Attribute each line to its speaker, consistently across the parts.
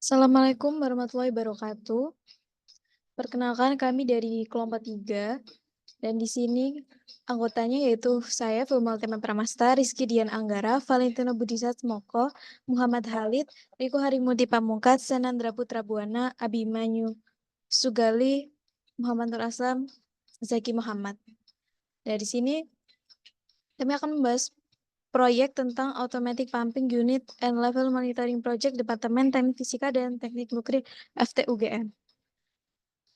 Speaker 1: Assalamualaikum warahmatullahi wabarakatuh. Perkenalkan kami dari kelompok 3 dan di sini anggotanya yaitu saya Fulmal Tema Pramasta, Rizky Dian Anggara, Valentino Budisat Moko, Muhammad Halid, Riko Harimudi Pamungkas, Sanandra Putra Buana, Abimanyu Sugali, Muhammad Nur Aslam, Zaki Muhammad. Dari sini kami akan membahas proyek tentang Automatic Pumping Unit and Level Monitoring Project Departemen Teknik Fisika dan Teknik Nuklir FTUGM.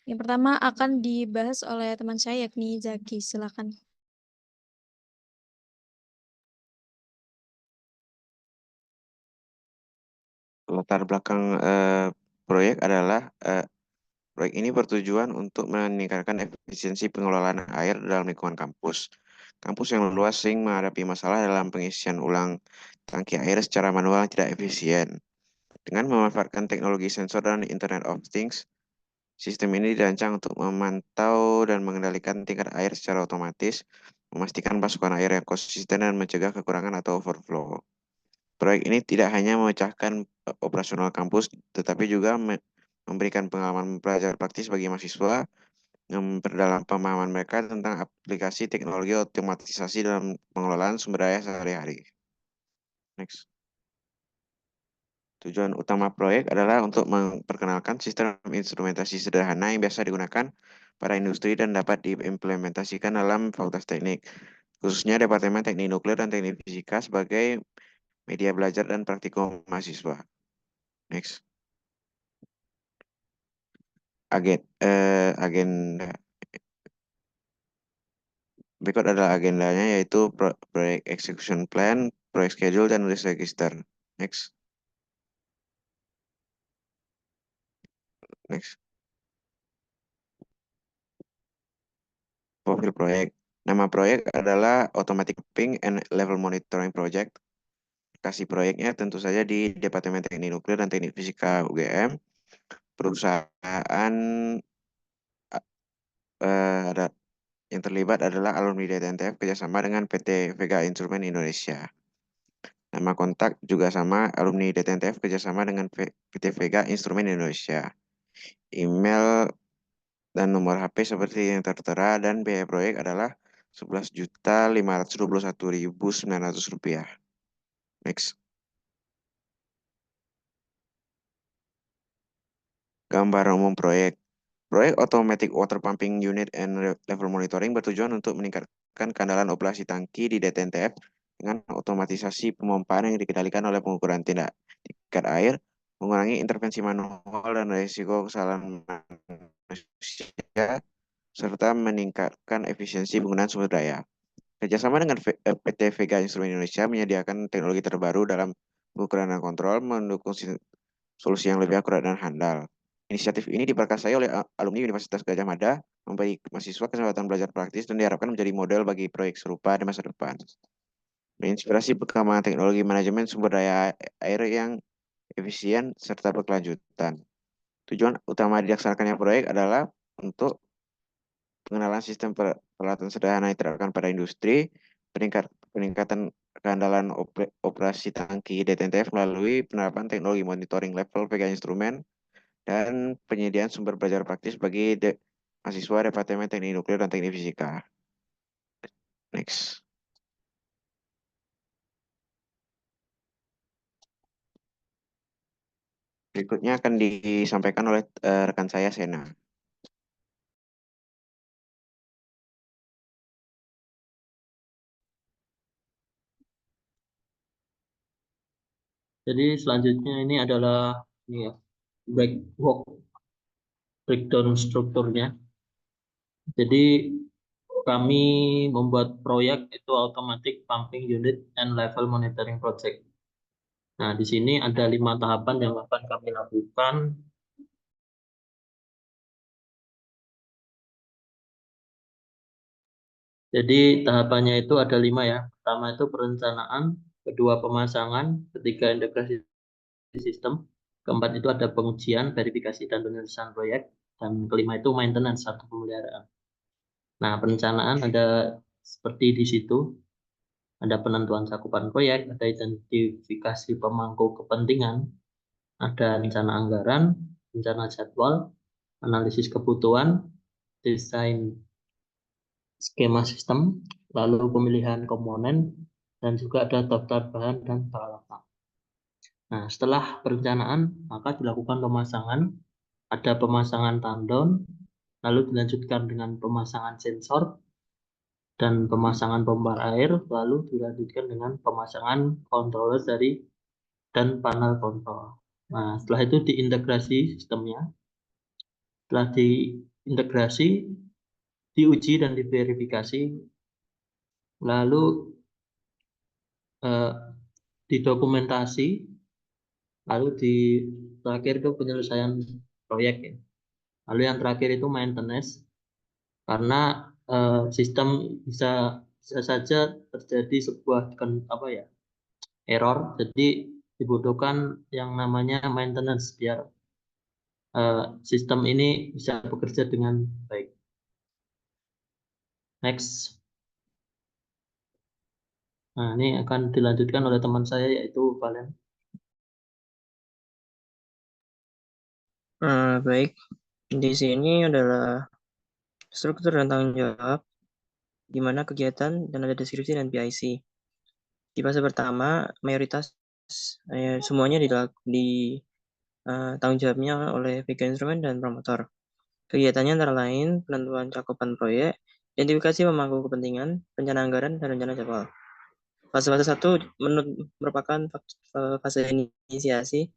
Speaker 1: Yang pertama akan dibahas oleh teman saya yakni Zaki. Silakan.
Speaker 2: Latar belakang proyek adalah proyek ini bertujuan untuk meningkatkan efisiensi pengelolaan air dalam lingkungan kampus. Kampus yang luas sering menghadapi masalah dalam pengisian ulang tangki air secara manual yang tidak efisien. Dengan memanfaatkan teknologi sensor dan Internet of Things, sistem ini dirancang untuk memantau dan mengendalikan tingkat air secara otomatis, memastikan pasokan air yang konsisten dan mencegah kekurangan atau overflow. Proyek ini tidak hanya memecahkan operasional kampus, tetapi juga memberikan pengalaman belajar praktis bagi mahasiswa, yang memperdalam pemahaman mereka tentang aplikasi teknologi otomatisasi dalam pengelolaan sumber daya sehari-hari. Next. Tujuan utama proyek adalah untuk memperkenalkan sistem instrumentasi sederhana yang biasa digunakan pada industri dan dapat diimplementasikan dalam fakultas teknik, khususnya Departemen Teknik Nuklir dan Teknik Fisika sebagai media belajar dan praktikum mahasiswa. Next. Agenda. Berikut adalah agendanya yaitu Project Execution Plan, Project Schedule, dan Risk Register. Next. Next. Profil proyek. Nama proyek adalah Automatic Pumping and Level Monitoring Project. Lokasi proyeknya tentu saja di Departemen Teknik Nuklir dan Teknik Fisika UGM. Perusahaan ada yang terlibat adalah alumni DTNTF kerjasama dengan PT Vega Instrumen Indonesia. Nama kontak juga sama, alumni DTNTF kerjasama dengan PT Vega Instrumen Indonesia. Email dan nomor HP seperti yang tertera dan biaya proyek adalah Rp11.521.900. Next. Gambar umum proyek. Proyek Automatic Water Pumping Unit and Level Monitoring bertujuan untuk meningkatkan keandalan operasi tangki di DTNTF dengan otomatisasi pemompaan yang dikendalikan oleh pengukuran tingkat air, mengurangi intervensi manual dan risiko kesalahan manusia, serta meningkatkan efisiensi penggunaan sumber daya. Kerjasama dengan PT Vega Instrumen Indonesia menyediakan teknologi terbaru dalam pengukuran dan kontrol, mendukung solusi yang lebih akurat dan handal. Inisiatif ini diperkasai oleh alumni Universitas Gadjah Mada, memberi mahasiswa kesempatan belajar praktis dan diharapkan menjadi model bagi proyek serupa di masa depan. Menginspirasi perkembangan teknologi manajemen sumber daya air yang efisien serta berkelanjutan. Tujuan utama dilaksanakannya proyek adalah untuk pengenalan sistem peralatan sederhana yang diterapkan pada industri, peningkatan keandalan operasi tangki DTNTF melalui penerapan teknologi monitoring level Vega instrumen, dan penyediaan sumber belajar praktis bagi mahasiswa Departemen Teknik Nuklir dan Teknik Fisika. Next. Berikutnya akan disampaikan oleh rekan saya, Sena.
Speaker 3: Jadi selanjutnya ini adalah ini ya, breakdown strukturnya. Jadi kami membuat proyek itu Automatic Pumping Unit and Level Monitoring Project. Nah, di sini ada 5 tahapan yang akan kami lakukan. Jadi tahapannya itu ada 5 ya. Pertama itu perencanaan, kedua pemasangan, ketiga integrasi sistem, keempat itu ada pengujian, verifikasi dan penyelesaian proyek, dan kelima itu maintenance atau pemeliharaan. Nah, perencanaan ada seperti di situ, ada penentuan cakupan proyek, ada identifikasi pemangku kepentingan, Ada rencana anggaran, rencana jadwal, analisis kebutuhan, desain skema sistem, lalu pemilihan komponen, dan juga ada daftar bahan dan peralatan. Nah, setelah perencanaan, maka dilakukan pemasangan. Ada pemasangan tandon, lalu dilanjutkan dengan pemasangan sensor, dan pemasangan pompa air, lalu dilanjutkan dengan pemasangan controller dan panel kontrol. Nah, setelah itu diintegrasi sistemnya. Setelah diintegrasi, diuji dan diverifikasi, lalu didokumentasi, lalu terakhir itu penyelesaian proyek ya. Lalu yang terakhir itu maintenance, karena sistem bisa saja terjadi sebuah error, jadi dibutuhkan yang namanya maintenance biar sistem ini bisa bekerja dengan baik. Next. Nah, ini akan dilanjutkan oleh teman saya yaitu Valen.
Speaker 4: Baik, di sini adalah struktur dan tanggung jawab, di mana kegiatan dan ada deskripsi dan PIC. Di fase pertama, mayoritas semuanya di tanggung jawabnya oleh VK instrumen dan promotor. Kegiatannya antara lain penentuan cakupan proyek, identifikasi pemangku kepentingan, rencana anggaran, dan rencana jadwal. Fase-fase 1 merupakan fase inisiasi,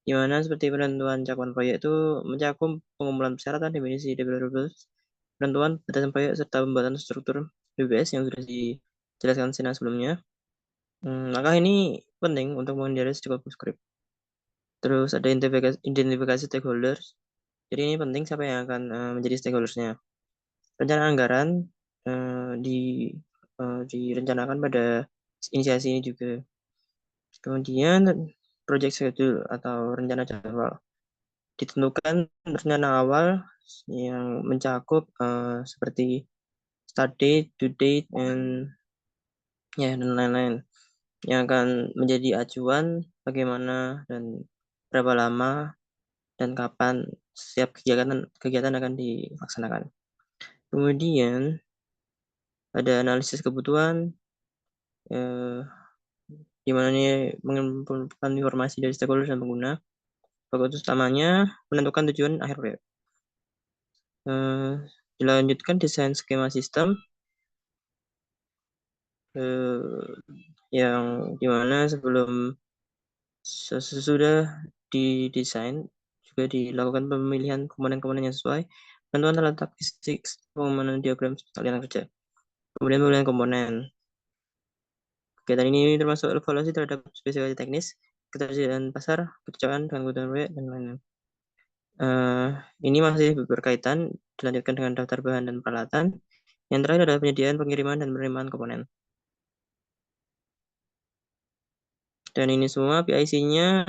Speaker 4: di mana seperti penentuan cakupan proyek itu mencakup pengumpulan persyaratan, definisi deliverables, penentuan batasan proyek, serta pembuatan struktur BBS yang sudah dijelaskan Sina sebelumnya. Maka ini penting untuk menghindari scope script. Terus ada identifikasi stakeholders. Jadi ini penting siapa yang akan menjadi stakeholdersnya. Rencana anggaran direncanakan pada inisiasi ini juga. Kemudian project schedule atau rencana jadwal. Ditentukan rencana awal yang mencakup seperti start date, due date, dan lain-lain, yang akan menjadi acuan bagaimana dan berapa lama dan kapan setiap kegiatan akan dilaksanakan. Kemudian ada analisis kebutuhan, di mana ini mengumpulkan informasi dari stakeholder dan pengguna. Fokus utamanya menentukan tujuan akhir proyek. Dilanjutkan desain skema sistem, yang dimana sesudah didesain juga dilakukan pemilihan komponen-komponen yang sesuai, penentuan letak fisik, pengembangan diagram aliran kerja, kemudian pemilihan komponen. Kegiatan ini termasuk evaluasi terhadap spesifikasi teknis, ketersediaan pasar, kecocokan dengan kebutuhan proyek, dan lain-lain. Ini masih berkaitan, dilanjutkan dengan daftar bahan dan peralatan. Yang terakhir adalah penyediaan, pengiriman, dan penerimaan komponen. Dan ini semua PIC-nya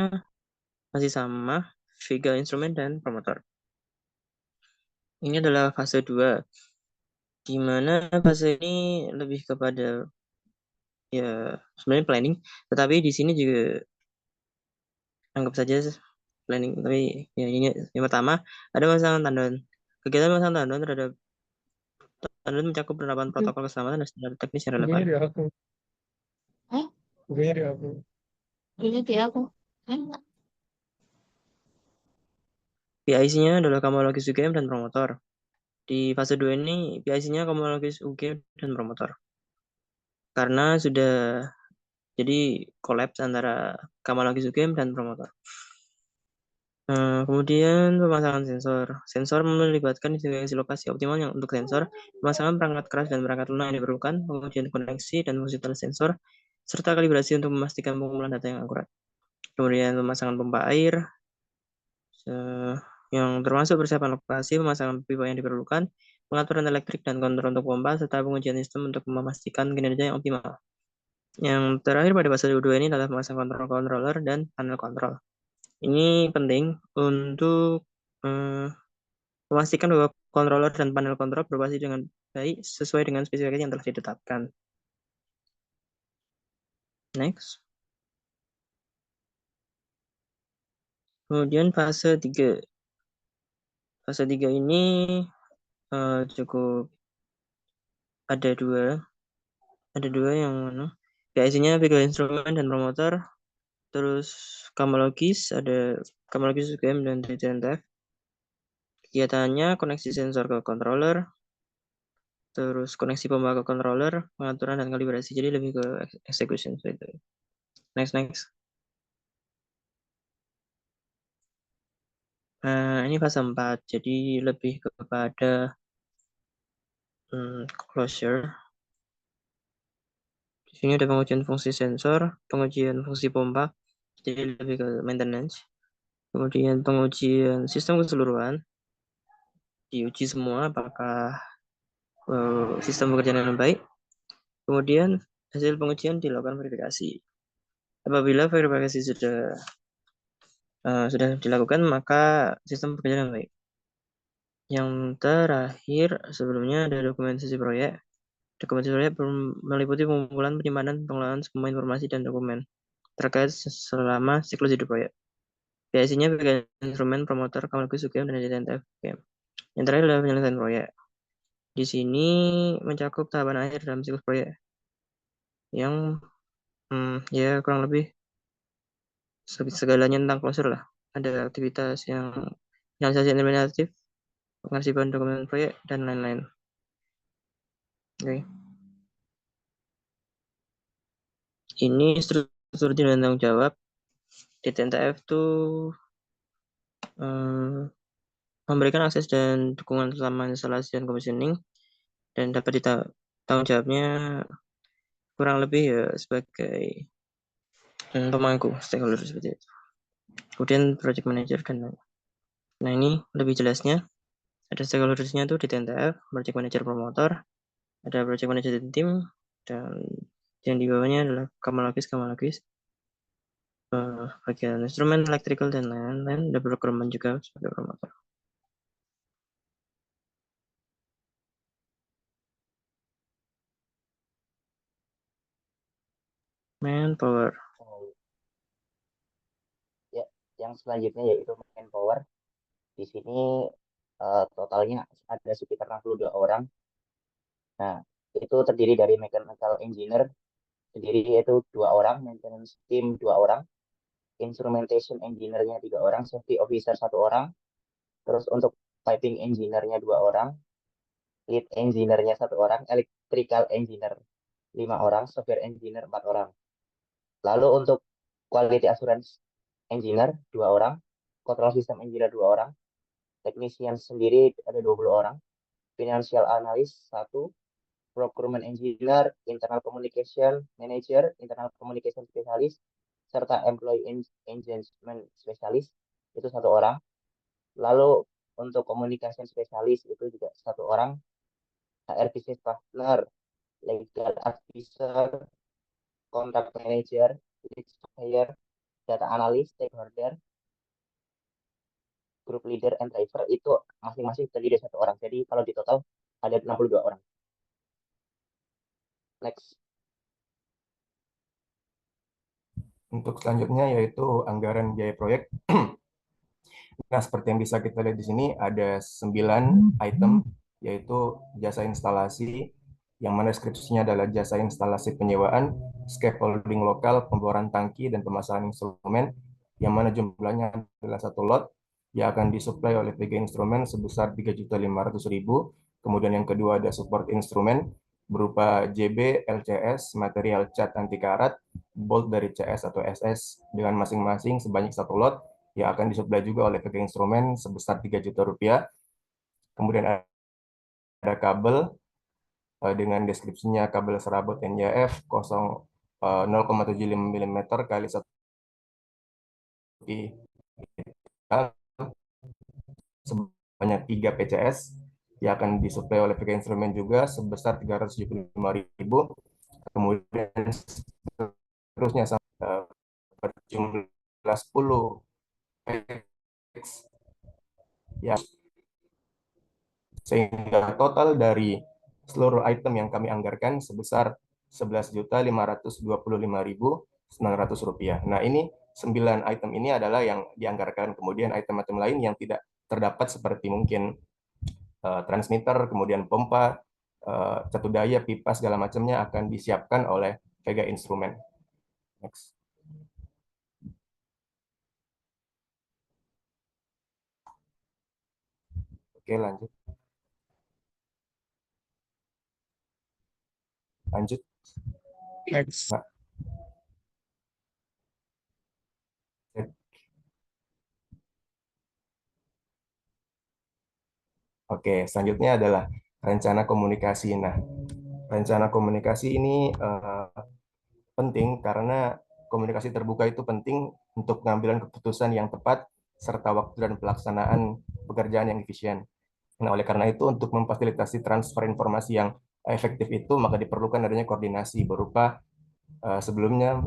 Speaker 4: masih sama, VK instrumen dan promotor. Ini adalah fase 2, di mana fase ini lebih kepada ya sebenarnya planning, tetapi di sini juga anggap saja planning, tapi ya ini yang pertama ada pemasangan tandon. Kegiatan pemasangan tandon terhadap tandon mencakup penerapan protokol keselamatan dan standar teknis yang relevan. PIC-nya adalah Kamologis UGM dan promotor. Di fase 2 ini PIC-nya Kamologis UGM dan promotor. Karena sudah jadi kolaps antara Kamologis UGM dan promotor. Kemudian pemasangan sensor. Sensor melibatkan identifikasi lokasi optimal yang untuk sensor, pemasangan perangkat keras dan perangkat lunak yang diperlukan, pengujian koneksi dan fungsionalitas sensor, serta kalibrasi untuk memastikan pengumpulan data yang akurat. Kemudian pemasangan pompa air, yang termasuk persiapan lokasi, pemasangan pipa yang diperlukan, pengaturan elektrik dan kontrol untuk pompa, serta pengujian sistem untuk memastikan kinerja yang optimal. Yang terakhir pada fase 2 ini adalah pemasangan controller dan panel kontrol. Ini penting untuk memastikan bahwa controller dan panel kontrol beroperasi dengan baik sesuai dengan spesifikasi yang telah ditetapkan. Next. Kemudian fase 3. Fase 3 ini cukup ada dua yang mana? PIC-nya vehicle instrument dan promoter. Terus Camologis, ada Camologis UGM dan DTNTF. Kegiatannya koneksi sensor ke controller, terus koneksi pompa ke controller, pengaturan dan kalibrasi. Jadi lebih ke execution gitu. Next. Nah, ini fase 4. Jadi lebih kepada closure. Di sini ada pengujian fungsi sensor, pengujian fungsi pompa, jadi lebih ke maintenance. Kemudian pengujian sistem keseluruhan, diuji semua apakah sistem bekerja dengan baik. Kemudian hasil pengujian dilakukan verifikasi. Apabila verifikasi sudah dilakukan, maka sistem bekerja dengan baik. Yang terakhir, sebelumnya ada dokumentasi proyek. Dokumentasi proyek meliputi pengumpulan, penyimpanan, pengelolaan semua informasi dan dokumen terkait selama siklus hidup proyek. PIC-nya bagian instrumen, promotor, Camologis UGM, dan DTNTF UGM. Yang terakhir adalah penyelesaian proyek. Di sini mencakup tahapan akhir dalam siklus proyek yang ya kurang lebih segalanya tentang closure lah. Ada aktivitas yang finalisasi administratif, pengarsipan dokumen proyek, dan lain-lain. Oke. Ini struktur dan tanggung jawab. DTNTF itu memberikan akses dan dukungan selama instalasi dan commissioning, dan dapat tanggung jawabnya kurang lebih ya sebagai pemangku stakeholder seperti itu. Kemudian project manager dan lain. Nah, ini lebih jelasnya. Ada stakeholdersnya tuh di TNTF, project manager promotor, ada project manager tim, dan yang di bawahnya adalah Camologis, bagian instrumen electrical dan lain-lain, ada procurement juga sebagai promotor. Manpower.
Speaker 5: Ya, yang selanjutnya yaitu manpower. Di sini totalnya ada sekitar 62 orang. Nah, itu terdiri dari mechanical engineer sendiri yaitu 2 orang, maintenance team 2 orang, instrumentation engineer-nya 3 orang, safety officer 1 orang, terus untuk piping engineer-nya 2 orang, lead engineer-nya 1 orang, electrical engineer 5 orang, software engineer 4 orang. Lalu untuk quality assurance engineer 2 orang, control system engineer 2 orang, technician sendiri ada 20 orang, financial analyst 1, procurement engineer, internal communication manager, internal communication specialist, serta employee engagement specialist itu 1 orang. Lalu untuk communication specialist itu juga 1 orang, HR business partner, legal advisor, contact manager, supplier, data analyst, stakeholder, group leader, and driver itu masing-masing terdiri dari 1 orang. Jadi kalau di total ada 62 orang. Next.
Speaker 6: Untuk selanjutnya yaitu anggaran biaya proyek. Nah, seperti yang bisa kita lihat di sini ada 9 item, yaitu jasa instalasi, yang mana deskripsinya adalah jasa instalasi penyewaan, scaffolding lokal, pemboran tangki, dan pemasangan instrumen, yang mana jumlahnya adalah 1 lot, yang akan disuplai oleh PG Instrumen sebesar 3.500.000. Kemudian yang kedua ada support instrumen, berupa JB, LCS, material cat anti karat, bolt dari CS atau SS dengan masing-masing sebanyak 1 lot yang akan disuplai juga oleh PG Instrumen sebesar 3 juta rupiah. Kemudian ada kabel dengan deskripsinya kabel serabut NJF 0,75 mm kali 1 sebanyak 3 PCS yang akan disuplai oleh PG Instrumen juga sebesar 375.000. Kemudian seterusnya berjumlah 10 ya, sehingga total dari seluruh item yang kami anggarkan sebesar 11.525.000 Rp900. Nah, ini 9 item ini adalah yang dianggarkan. Kemudian item-item lain yang tidak terdapat seperti mungkin transmitter, kemudian pompa, catu daya, pipa, segala macamnya akan disiapkan oleh Vega Instrument. Next. Oke, lanjut. Lanjut.
Speaker 7: Next.
Speaker 6: Mbak. Oke, selanjutnya adalah rencana komunikasi. Nah, rencana komunikasi ini penting karena komunikasi terbuka itu penting untuk pengambilan keputusan yang tepat serta waktu dan pelaksanaan pekerjaan yang efisien. Nah, oleh karena itu untuk memfasilitasi transfer informasi yang efektif itu maka diperlukan adanya koordinasi berupa sebelumnya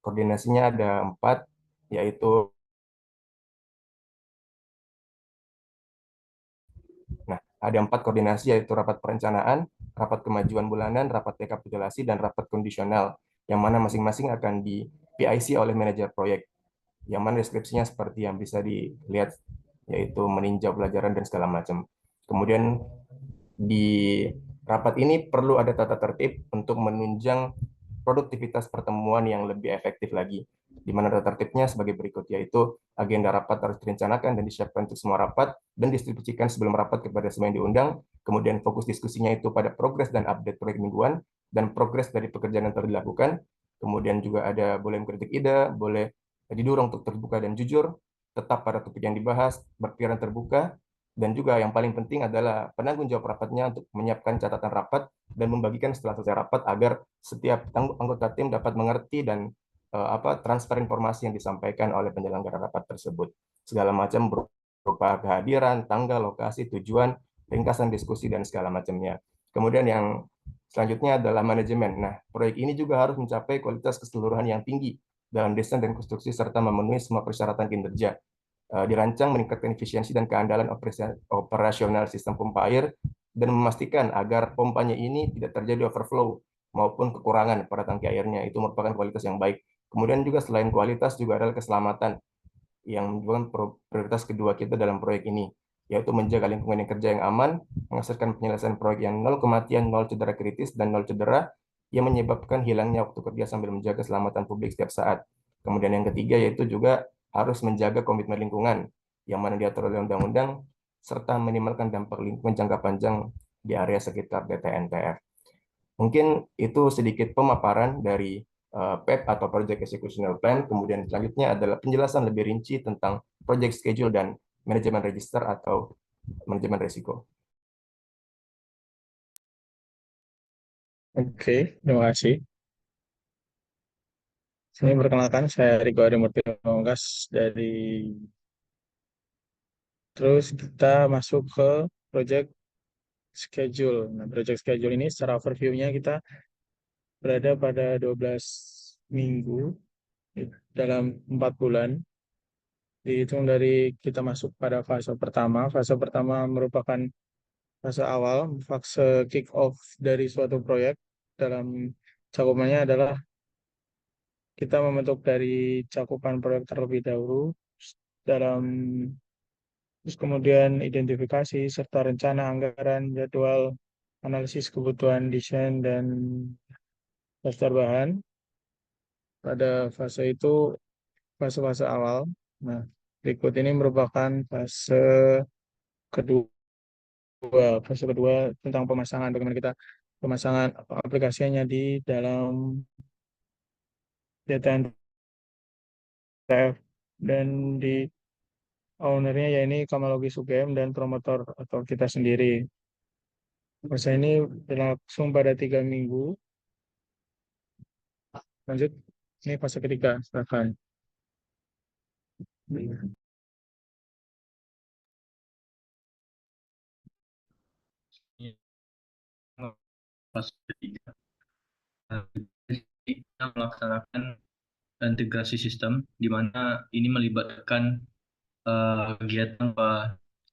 Speaker 6: koordinasinya ada 4, yaitu ada 4 koordinasi, yaitu rapat perencanaan, rapat kemajuan bulanan, rapat rekapitulasi, dan rapat kondisional, yang mana masing-masing akan di PIC oleh manajer proyek, yang mana deskripsinya seperti yang bisa dilihat, yaitu meninjau pelajaran dan segala macam. Kemudian di rapat ini perlu ada tata tertib untuk menunjang produktivitas pertemuan yang lebih efektif lagi, di mana tata tertibnya sebagai berikut, yaitu agenda rapat harus direncanakan dan disiapkan untuk semua rapat dan distribusikan sebelum rapat kepada semua yang diundang. Kemudian fokus diskusinya itu pada progres dan update proyek mingguan dan progres dari pekerjaan yang telah dilakukan. Kemudian juga ada boleh mengkritik ide, boleh didorong untuk terbuka dan jujur, tetap pada topik yang dibahas, berpikiran terbuka, dan juga yang paling penting adalah penanggung jawab rapatnya untuk menyiapkan catatan rapat dan membagikan setelah selesai rapat agar setiap anggota tim dapat mengerti dan transfer informasi yang disampaikan oleh penyelenggara rapat tersebut. Segala macam berupa kehadiran, tanggal, lokasi, tujuan, ringkasan diskusi, dan segala macamnya. Kemudian yang selanjutnya adalah manajemen. Nah, proyek ini juga harus mencapai kualitas keseluruhan yang tinggi dalam desain dan konstruksi serta memenuhi semua persyaratan kinerja. Dirancang meningkatkan efisiensi dan keandalan operasional sistem pompa air dan memastikan agar pompanya ini tidak terjadi overflow maupun kekurangan pada tangki airnya. Itu merupakan kualitas yang baik. Kemudian juga selain kualitas juga adalah keselamatan yang merupakan prioritas kedua kita dalam proyek ini, yaitu menjaga lingkungan yang kerja yang aman, menghasilkan penyelesaian proyek yang 0 kematian, 0 cedera kritis, dan 0 cedera yang menyebabkan hilangnya waktu kerja sambil menjaga keselamatan publik setiap saat. Kemudian yang ketiga yaitu juga harus menjaga komitmen lingkungan yang mana diatur oleh undang-undang serta minimalkan dampak lingkungan jangka panjang di area sekitar DTNTF. Mungkin itu sedikit pemaparan dari PEP atau Project Executional Plan. Kemudian selanjutnya adalah penjelasan lebih rinci tentang project schedule dan manajemen register atau manajemen risiko.
Speaker 7: Oke, terima kasih. Saya perkenalkan, saya Riko Arimurti Pamungkas dari. Terus kita masuk ke project schedule. Nah, project schedule ini secara overview-nya kita berada pada 12 minggu dalam 4 bulan. Dihitung dari kita masuk pada fase pertama. Fase pertama merupakan fase awal, fase kick off dari suatu proyek. Dalam cakupannya adalah kita membentuk dari cakupan proyek terlebih dahulu, terus kemudian identifikasi serta rencana anggaran, jadwal, analisis kebutuhan desain dan daftar bahan. Pada fase itu fase-fase awal. Nah, berikut ini merupakan fase kedua. Fase kedua tentang pemasangan, bagaimana kita pemasangan aplikasinya di dalam DTNTF dan di ownernya ya ini Kamalogi Sugem dan promotor atau kita sendiri. Fase ini berlangsung pada 3 minggu. Lanjut, ini fase ketiga, silakan.
Speaker 8: Fase ketiga kita melaksanakan integrasi sistem, di mana ini melibatkan kegiatan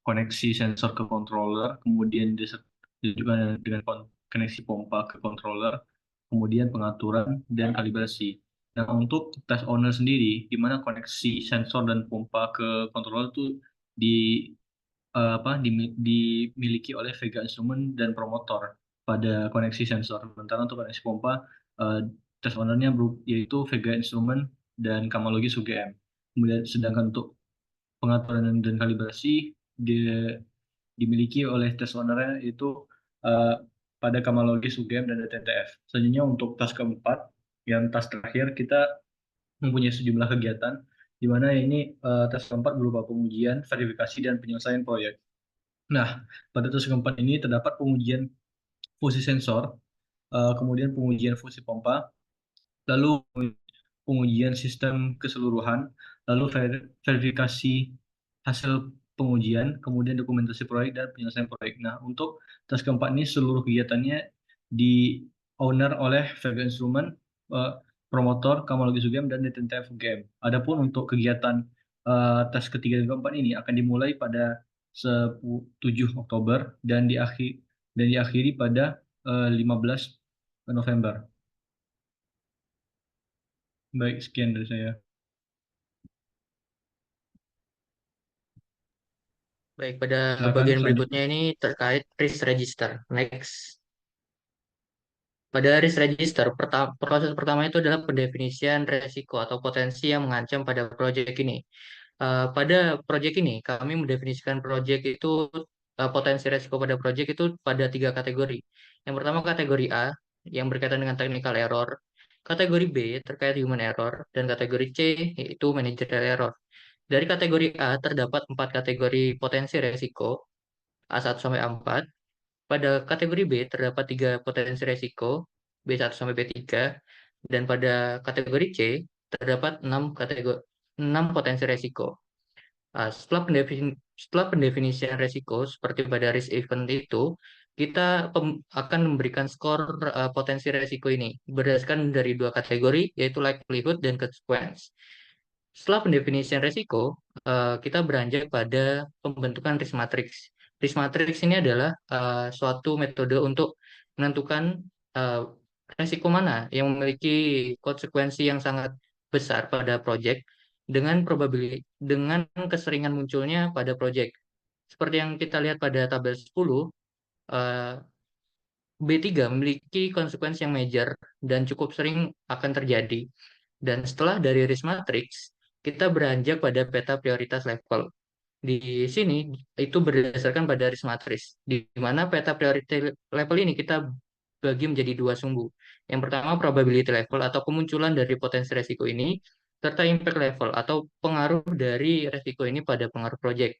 Speaker 8: koneksi sensor ke controller, kemudian juga dengan koneksi pompa ke controller, kemudian pengaturan dan kalibrasi. Nah, untuk test owner sendiri, di mana koneksi sensor dan pompa ke controller itu di dimiliki oleh Vega Instrument dan Promotor pada koneksi sensor. Sementara untuk koneksi pompa, test owner-nya yaitu Vega Instrument dan Kamalogis UGM. Kemudian sedangkan untuk pengaturan dan kalibrasi dimiliki oleh test owner-nya itu pada Kamalogis UGM dan DTNTF. Selanjutnya untuk tas keempat, yang tas terakhir kita mempunyai sejumlah kegiatan di mana ini tas keempat berupa pengujian, verifikasi, dan penyelesaian proyek. Nah, pada tes keempat ini terdapat pengujian fungsi sensor, kemudian pengujian fungsi pompa, lalu pengujian sistem keseluruhan, lalu verifikasi hasil pengujian, kemudian dokumentasi proyek dan penyelesaian proyek. Nah, untuk tes keempat ini seluruh kegiatannya di owner oleh Vega Instrument, Promotor, Kamalogis UGM, dan DTNTF UGM. Adapun untuk kegiatan tes ketiga dan keempat ini akan dimulai pada 7 Oktober dan diakhiri pada 15 November. Baik, sekian dari saya.
Speaker 3: Baik, pada
Speaker 8: Silakan
Speaker 3: bagian
Speaker 8: selanjutnya.
Speaker 3: berikutnya ini terkait risk register. Next. Pada risk register, proses pertama itu adalah pendefinisian resiko atau potensi yang mengancam pada proyek ini. Pada proyek ini, kami mendefinisikan proyek itu, potensi resiko pada proyek itu pada 3 kategori. Yang pertama kategori A, yang berkaitan dengan technical error. Kategori B, terkait human error. Dan kategori C, yaitu managerial error. Dari kategori A, terdapat 4 kategori potensi resiko, A1 sampai A4. Pada kategori B terdapat 3 potensi resiko, B1 sampai B3, dan pada kategori C terdapat 6 potensi resiko. Setelah pendefinisian resiko seperti pada risk event itu, kita akan memberikan skor potensi resiko ini berdasarkan dari 2 kategori, yaitu likelihood dan consequence. Setelah pendefinisian resiko, kita beranjak pada pembentukan risk matrix. Risk matrix ini adalah suatu metode untuk menentukan resiko mana yang memiliki konsekuensi yang sangat besar pada proyek dengan keseringan munculnya pada proyek. Seperti yang kita lihat pada tabel 10, B3 memiliki konsekuensi yang major dan cukup sering akan terjadi. Dan setelah dari risk matrix, kita beranjak pada peta prioritas level. Di sini itu berdasarkan pada risk matrix, di mana peta priority level ini kita bagi menjadi 2 sumbu. Yang pertama probability level atau kemunculan dari potensi resiko ini, serta impact level atau pengaruh dari resiko ini pada pengaruh proyek.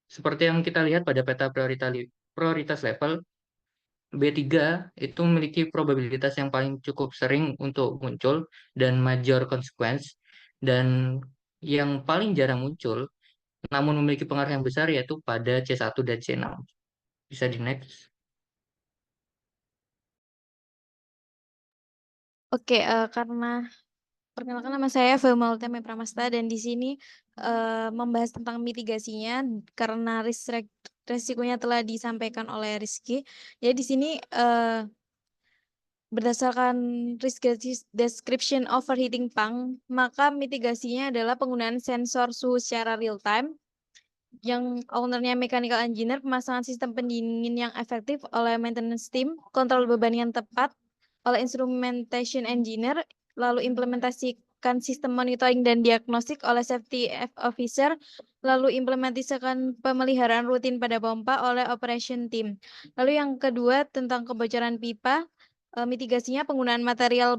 Speaker 3: Seperti yang kita lihat pada peta prioritas level, B3 itu memiliki probabilitas yang paling cukup sering untuk muncul dan major consequence, dan yang paling jarang muncul namun memiliki pengaruh yang besar yaitu pada C1 dan C6. Bisa di next.
Speaker 1: Oke, karena perkenalkan nama saya Velma Ulteme Pramasta dan di sini membahas tentang mitigasinya karena resikonya telah disampaikan oleh Rizky. Jadi di sini berdasarkan risk description overheating pump, maka mitigasinya adalah penggunaan sensor suhu secara real time yang ownernya mechanical engineer, pemasangan sistem pendingin yang efektif oleh maintenance team, kontrol beban yang tepat oleh instrumentation engineer, lalu implementasikan sistem monitoring dan diagnostik oleh safety officer, lalu implementasikan pemeliharaan rutin pada pompa oleh operation team. Lalu yang kedua tentang kebocoran pipa, mitigasinya penggunaan material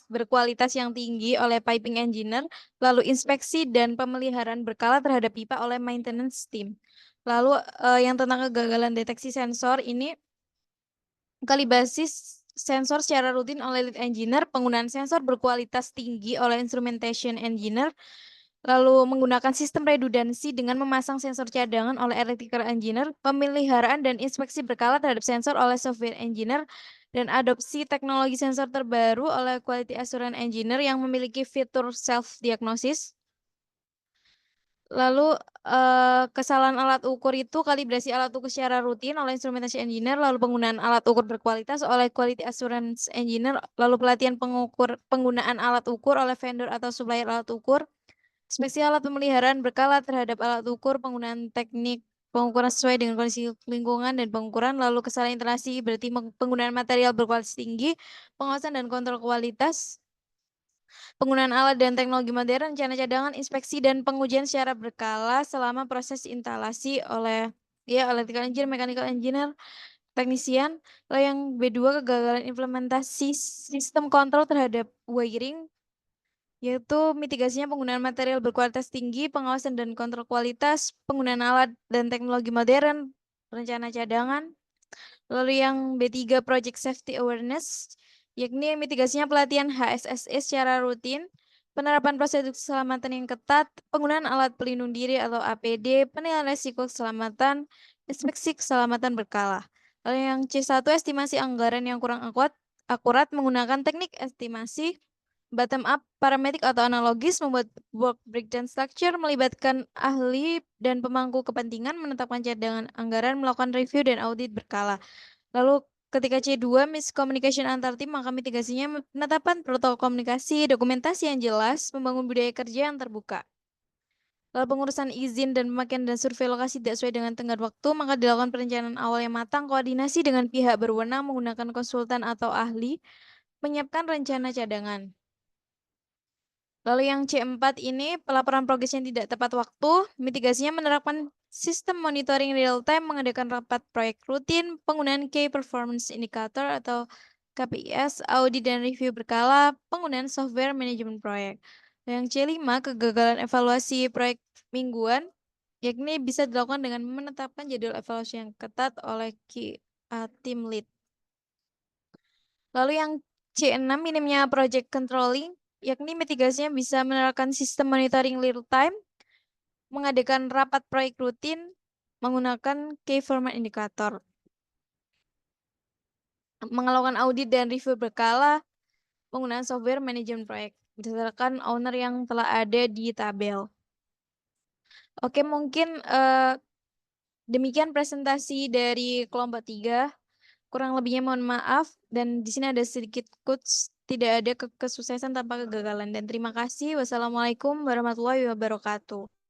Speaker 1: berkualitas yang tinggi oleh piping engineer, lalu inspeksi dan pemeliharaan berkala terhadap pipa oleh maintenance team. Lalu yang tentang kegagalan deteksi sensor ini, kalibrasi sensor secara rutin oleh lead engineer, penggunaan sensor berkualitas tinggi oleh instrumentation engineer, lalu menggunakan sistem redundansi dengan memasang sensor cadangan oleh electrical engineer, pemeliharaan dan inspeksi berkala terhadap sensor oleh software engineer, dan adopsi teknologi sensor terbaru oleh quality assurance engineer yang memiliki fitur self-diagnosis. Lalu kesalahan alat ukur itu kalibrasi alat ukur secara rutin oleh instrumentation engineer, lalu penggunaan alat ukur berkualitas oleh quality assurance engineer, lalu pelatihan penggunaan alat ukur oleh vendor atau supplier alat ukur, inspeksi alat pemeliharaan berkala terhadap alat ukur, penggunaan teknik pengukuran sesuai dengan kondisi lingkungan dan pengukuran, lalu kesalahan instalasi berarti penggunaan material berkualitas tinggi, pengawasan dan kontrol kualitas, penggunaan alat dan teknologi modern, rencana cadangan, inspeksi dan pengujian secara berkala selama proses instalasi oleh electrical engineer, mechanical engineer, teknisian. Lalu yang B2 kegagalan implementasi sistem kontrol terhadap wiring, yaitu mitigasinya penggunaan material berkualitas tinggi, pengawasan dan kontrol kualitas, penggunaan alat dan teknologi modern, rencana cadangan. Lalu yang B3 Project Safety Awareness, yakni mitigasinya pelatihan HSSE secara rutin, penerapan prosedur keselamatan yang ketat, penggunaan alat pelindung diri atau APD, penilaian risiko keselamatan, inspeksi keselamatan berkala. Lalu yang C1 estimasi anggaran yang kurang akurat menggunakan teknik estimasi bottom up, parametrik atau analogis, membuat work breakdown structure, melibatkan ahli dan pemangku kepentingan, menetapkan cadangan anggaran, melakukan review dan audit berkala. Lalu ketika C2 miscommunication antar tim, maka mitigasinya penetapan protokol komunikasi, dokumentasi yang jelas, membangun budaya kerja yang terbuka. Lalu pengurusan izin dan pemakaian dan survei lokasi tidak sesuai dengan tenggat waktu, maka dilakukan perencanaan awal yang matang, koordinasi dengan pihak berwenang menggunakan konsultan atau ahli, menyiapkan rencana cadangan. Lalu yang C4 ini pelaporan progres yang tidak tepat waktu, mitigasinya menerapkan sistem monitoring real time, mengadakan rapat proyek rutin, penggunaan Key Performance Indicator atau KPIs, audit dan review berkala, penggunaan software manajemen proyek. Yang C5 kegagalan evaluasi proyek mingguan, yakni bisa dilakukan dengan menetapkan jadwal evaluasi yang ketat oleh team lead. Lalu yang C6 minimnya project controlling, yakni mitigasinya bisa menerapkan sistem monitoring real time, mengadakan rapat proyek rutin, menggunakan key performance indicator, melakukan audit dan review berkala, penggunaan software manajemen proyek berdasarkan owner yang telah ada di tabel. Oke, mungkin demikian presentasi dari kelompok 3. Kurang lebihnya mohon maaf, dan di sini ada sedikit quotes, tidak ada kesuksesan tanpa kegagalan. Dan terima kasih. Wassalamualaikum warahmatullahi wabarakatuh.